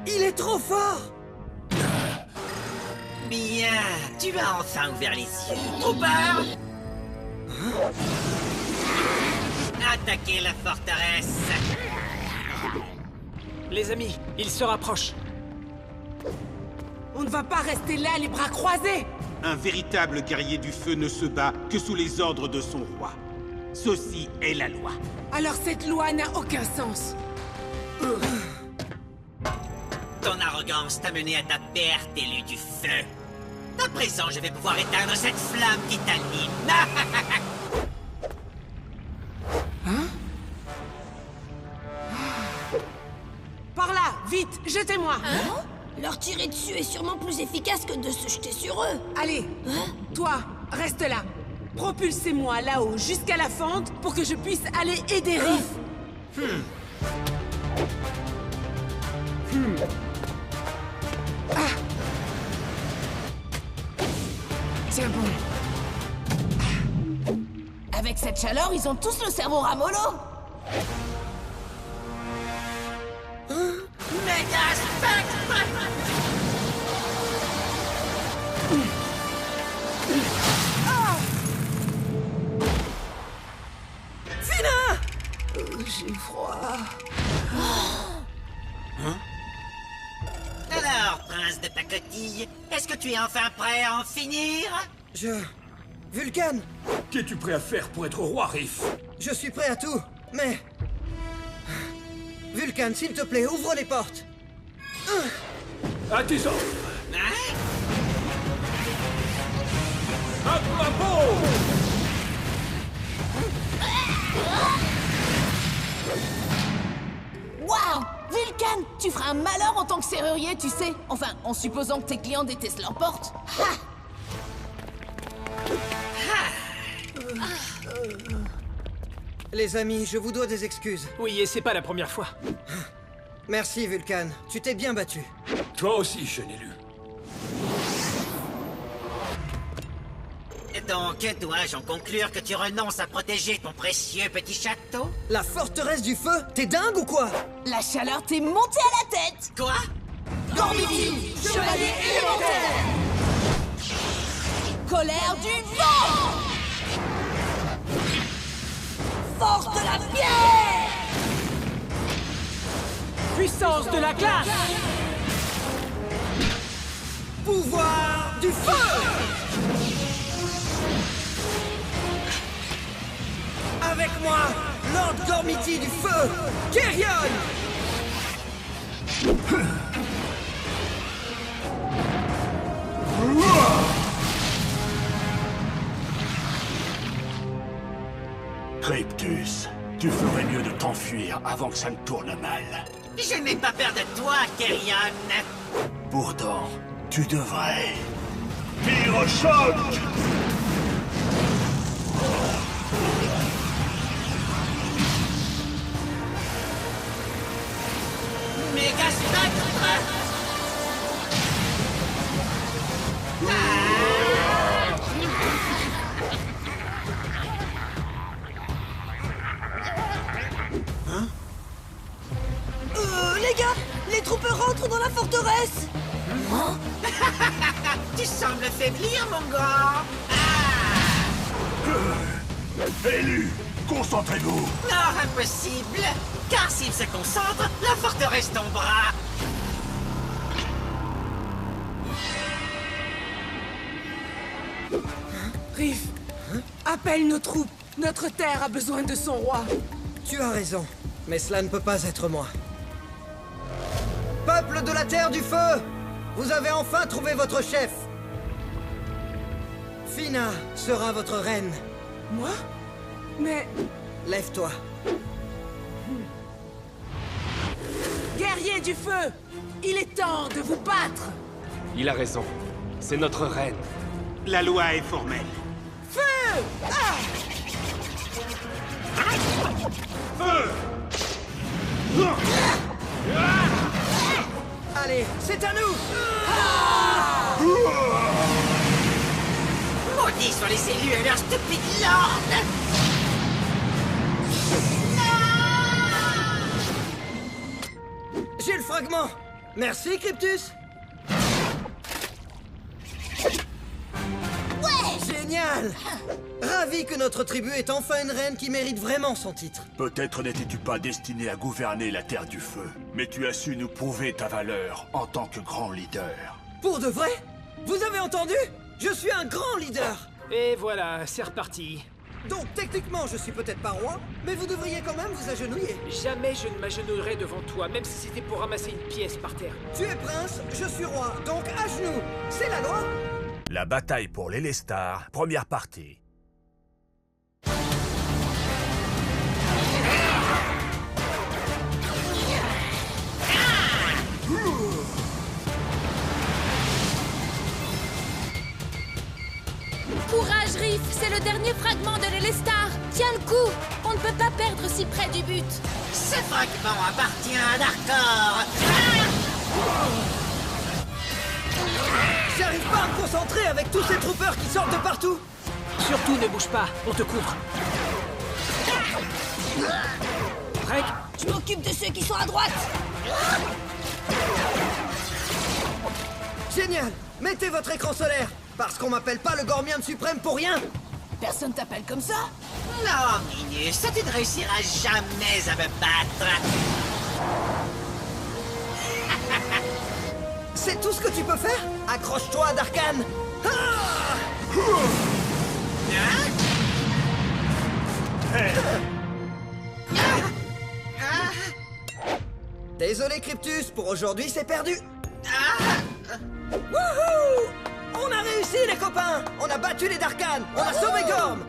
Il est trop fort! Bien, tu as enfin ouvert les yeux. Trop peur? Attaquez la forteresse! Les amis, il se rapproche. On ne va pas rester là les bras croisés! Un véritable guerrier du feu ne se bat que sous les ordres de son roi. Ceci est la loi. Alors cette loi n'a aucun sens. Ton arrogance t'a mené à ta perte, élu du feu. À présent, je vais pouvoir éteindre cette flamme qui t'anime. Hein? Par là, vite, jetez-moi! Hein? Leur tirer dessus est sûrement plus efficace que de se jeter sur eux. Allez, toi, reste là. Propulsez-moi là-haut jusqu'à la fente pour que je puisse aller aider Riff. Tiens bon. Avec cette chaleur, ils ont tous le cerveau ramollo. Méga spectre! Fina! J'ai froid. Alors, prince de pacotille, est-ce que tu es enfin prêt à en finir? Vulcan! Qu'es-tu prêt à faire pour être roi, Riff? Je suis prêt à tout, mais... Vulcan, s'il te plaît, ouvre les portes. À tes ordres. Hein? Magma Ball! Waouh! Vulcan, tu feras un malheur en tant que serrurier, tu sais. Enfin, en supposant que tes clients détestent leurs portes. Ha! Les amis, je vous dois des excuses. Oui, et c'est pas la première fois. Merci, Vulcan. Tu t'es bien battu. Toi aussi, jeune élu. Donc, dois-je en conclure que tu renonces à protéger ton précieux petit château? La forteresse du feu? T'es dingue ou quoi? La chaleur t'est montée à la tête! Quoi? Gormiti, chevalier élémentaire! Colère du vent! Force de la pierre! Puissance de la glace! Pouvoir du feu! Avec moi, Lord Gormiti du feu, Kerion! Cryptus, tu ferais mieux de t'enfuir avant que ça ne tourne mal. Je n'ai pas peur de toi, Kerion. Pourtant, tu devrais. Pyrochoc! Méga spectre! Hein? Les gars, les troupes rentrent dans la forteresse! Hein? Tu sembles faiblir, mon gars! Élu, concentrez-vous! Non, impossible! Car s'il se concentre, la forteresse tombera! Riff, appelle nos troupes. Notre terre a besoin de son roi. Tu as raison, mais cela ne peut pas être moi. Peuple de la Terre du Feu, vous avez enfin trouvé votre chef. Fina sera votre reine. Moi? Mais... Lève-toi. Guerrier du feu, il est temps de vous battre. Il a raison. C'est notre reine. La loi est formelle. Feu! Ah! Feu! Allez, c'est à nous! Maudits soient les élus et leur stupide lord! J'ai le fragment! Merci, Cryptus! Ouais! Génial! Ravi que notre tribu ait enfin une reine qui mérite vraiment son titre. Peut-être n'étais-tu pas destiné à gouverner la Terre du Feu, mais tu as su nous prouver ta valeur en tant que grand leader. Pour de vrai? Vous avez entendu? Je suis un grand leader! Et voilà, c'est reparti. Donc techniquement, je suis peut-être pas roi, mais vous devriez quand même vous agenouiller. Jamais je ne m'agenouillerai devant toi, même si c'était pour ramasser une pièce par terre. Tu es prince, je suis roi, donc à genoux. C'est la loi. La bataille pour l'Elestar, première partie. Courage, Riff, c'est le dernier fragment de l'Elestar. Tiens le coup, on ne peut pas perdre si près du but. Ce fragment appartient à Darkor. J'arrive pas à me concentrer avec tous ces troopers qui sortent de partout. Surtout ne bouge pas, on te couvre. Drake, je m'occupe de ceux qui sont à droite. Génial! Mettez votre écran solaire, parce qu'on m'appelle pas le Gormian suprême pour rien. Personne t'appelle comme ça? Non, Minus, tu ne réussiras jamais à me battre. C'est tout ce que tu peux faire? Accroche-toi, Darkan! Désolé, Cryptus, pour aujourd'hui, c'est perdu. Wouhou! On a réussi, les copains! On a battu les Darkan! On a sauvé Gorm!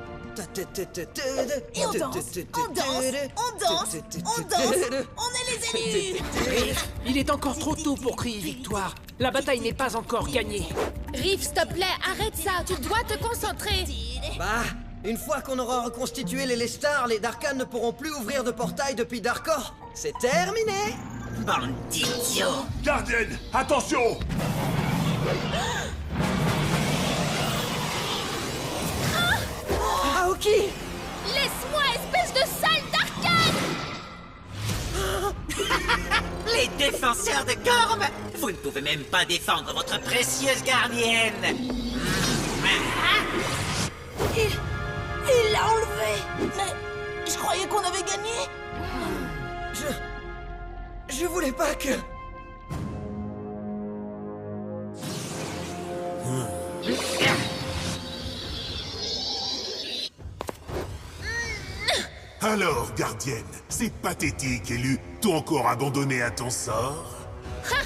Et on danse, on danse, on danse, on danse, on est les élus! Il est encore trop tôt pour crier victoire. La bataille n'est pas encore gagnée. Riff, s'il te plaît, arrête ça, tu dois te concentrer. Bah, une fois qu'on aura reconstitué les Lestar, les Darkan ne pourront plus ouvrir de portail depuis Darkor. C'est terminé! Bande d'idiots! Gardienne, attention! Aoki! Laisse-moi, espèce de sale Darkan! Les défenseurs de Gorm! Vous ne pouvez même pas défendre votre précieuse gardienne! Il l'a enlevé! Mais je croyais qu'on avait gagné! Je voulais pas que... Alors, gardienne, ces pathétiques élus t'ont encore abandonné à ton sort? Ha!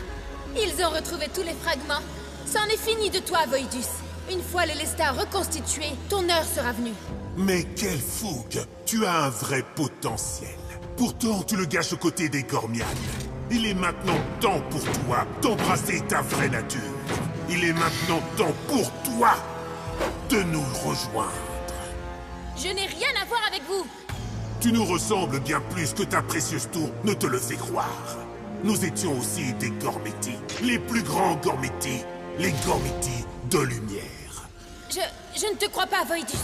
Ils ont retrouvé tous les fragments. C'en est fini de toi, Voidus. Une fois les Lestats reconstitués, ton heure sera venue. Mais quelle fougue! Tu as un vrai potentiel. Pourtant, tu le gâches aux côtés des Gormianes. Il est maintenant temps pour toi d'embrasser ta vraie nature. Il est maintenant temps pour toi de nous rejoindre. Je n'ai rien à voir avec vous. Tu nous ressembles bien plus que ta précieuse tour ne te le fait croire. Nous étions aussi des Gormiti, les plus grands Gormiti, les Gormiti de lumière. Je ne te crois pas, Voidus.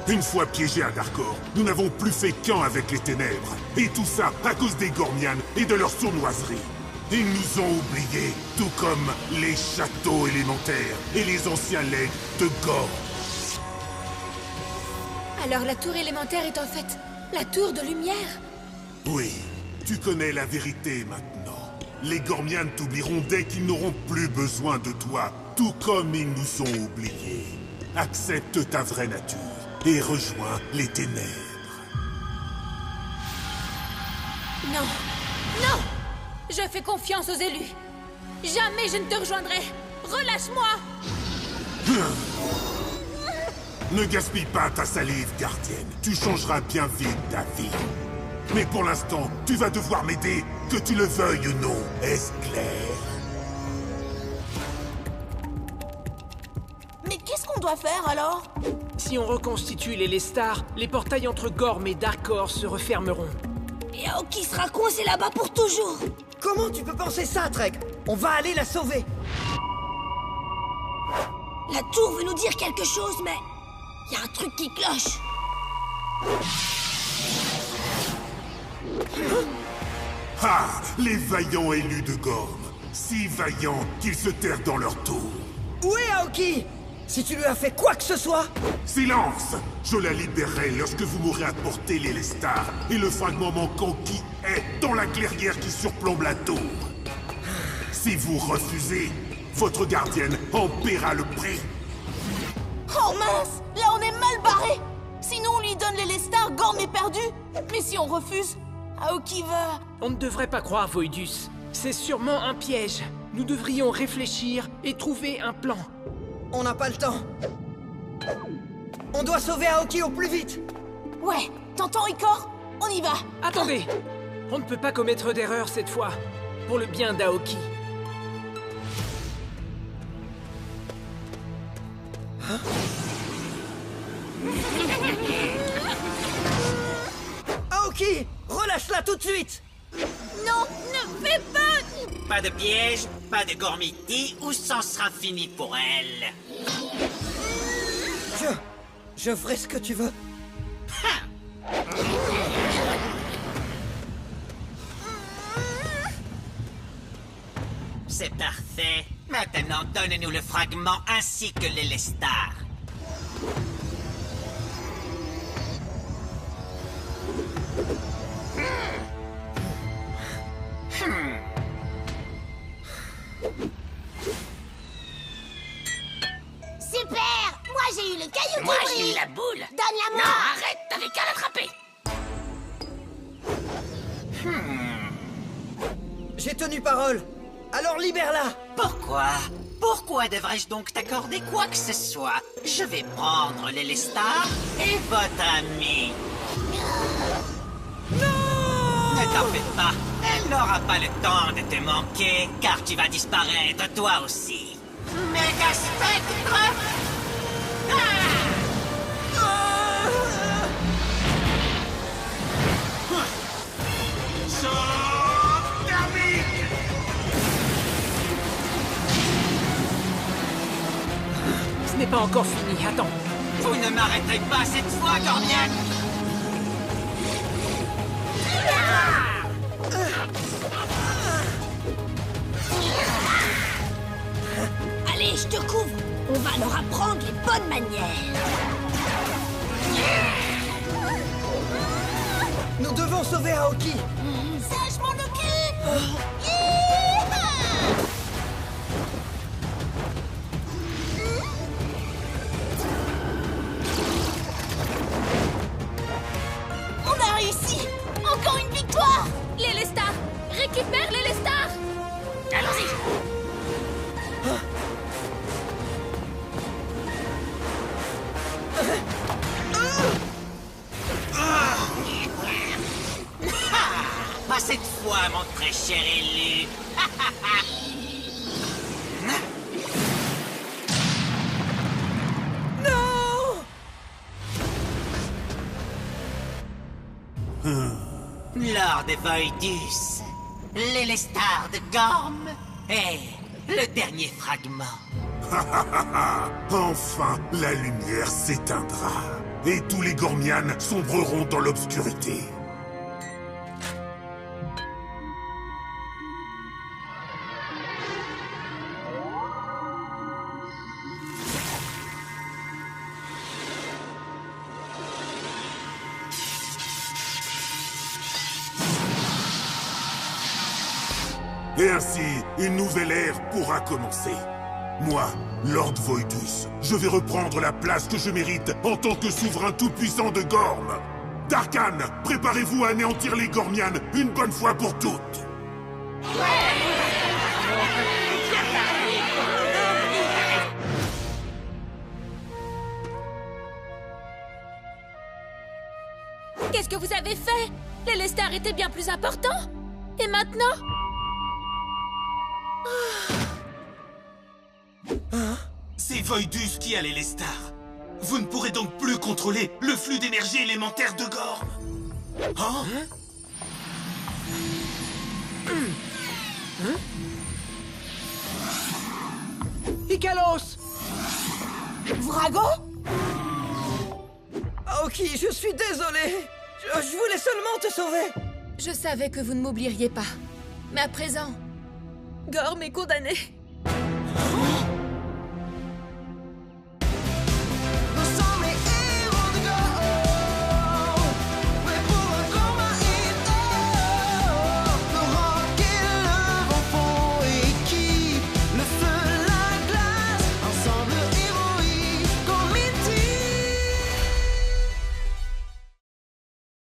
Une fois piégés à Darkor, nous n'avons plus fait qu'un avec les ténèbres. Et tout ça à cause des Gormianes et de leur sournoiserie. Ils nous ont oubliés, tout comme les châteaux élémentaires et les anciens legs de Gorm. Alors la tour élémentaire est en fait la tour de lumière? Oui, tu connais la vérité maintenant. Les Gormianes t'oublieront dès qu'ils n'auront plus besoin de toi, tout comme ils nous ont oubliés. Accepte ta vraie nature et rejoins les ténèbres. Non, non! Je fais confiance aux élus. Jamais je ne te rejoindrai. Relâche-moi! Ne gaspille pas ta salive, gardienne. Tu changeras bien vite ta vie. Mais pour l'instant, tu vas devoir m'aider, que tu le veuilles ou non. Est-ce clair? Mais qu'est-ce qu'on doit faire alors? Si on reconstitue les Lestar, les portails entre Gorm et Darkor se refermeront. Et Aoki sera coincé là-bas pour toujours. Comment tu peux penser ça, Trek? On va aller la sauver. La tour veut nous dire quelque chose, mais... il y a un truc qui cloche. Ah! Les vaillants élus de Gorm. Si vaillants qu'ils se terrent dans leur tour. Où est Aoki? Si tu lui as fait quoi que ce soit... Silence! Je la libérerai lorsque vous m'aurez apporté les Lestar et le fragment manquant qui est dans la clairière qui surplombe la tour. Si vous refusez, votre gardienne en paiera le prix. Oh mince! Là on est mal barré! Sinon on lui donne les Lestar, Gorm est perdu! Mais si on refuse, Aoki va... On ne devrait pas croire, Voidus. C'est sûrement un piège. Nous devrions réfléchir et trouver un plan. On n'a pas le temps. On doit sauver Aoki au plus vite. Ouais, t'entends, Ikor? On y va. Attendez! On ne peut pas commettre d'erreur cette fois. Pour le bien d'Aoki. Hein? Aoki! Relâche-la tout de suite! Non, ne fais pas! Pas de piège, pas de Gormiti, ou c'en sera fini pour elle. Je ferai ce que tu veux. C'est parfait. Maintenant, donne-nous le fragment ainsi que les Lestar. Super! Moi j'ai eu le caillou qui Moi brille. j'ai eu la boule. Donne-la-moi! Non, arrête, t'avais qu'à l'attraper. J'ai tenu parole. Alors libère-la. Pourquoi? Pourquoi devrais-je donc t'accorder quoi que ce soit? Je vais prendre les Lestar et votre ami. Non! Ne t'en fais pas. Elle n'aura pas le temps de te manquer, car tu vas disparaître toi aussi. Méga Spectre! Ce n'est pas encore fini, attends. Vous ne m'arrêterez pas cette fois, Gormian! Allez, je te couvre. On va leur apprendre les bonnes manières. Nous devons sauver Aoki. Ça, je m'en occupe. mon très cher élu. Lord Voidus, l'Élestar de Gorm et le dernier fragment. Enfin, la lumière s'éteindra. Et tous les Gormianes sombreront dans l'obscurité. Et ainsi, une nouvelle ère pourra commencer. Moi, Lord Voidus, je vais reprendre la place que je mérite en tant que souverain tout-puissant de Gorm. Darkan, préparez-vous à anéantir les Gormianes une bonne fois pour toutes. Qu'est-ce que vous avez fait? L'Élestar était bien plus important. Et maintenant? C'est Voidus qui a l'Élestar. Vous ne pourrez donc plus contrôler le flux d'énergie élémentaire de Gorm. Hein? Ikalos! Vrago? Aoki, je suis désolé. Je voulais seulement te sauver. Je savais que vous ne m'oublieriez pas. Mais à présent, Gorm est condamné.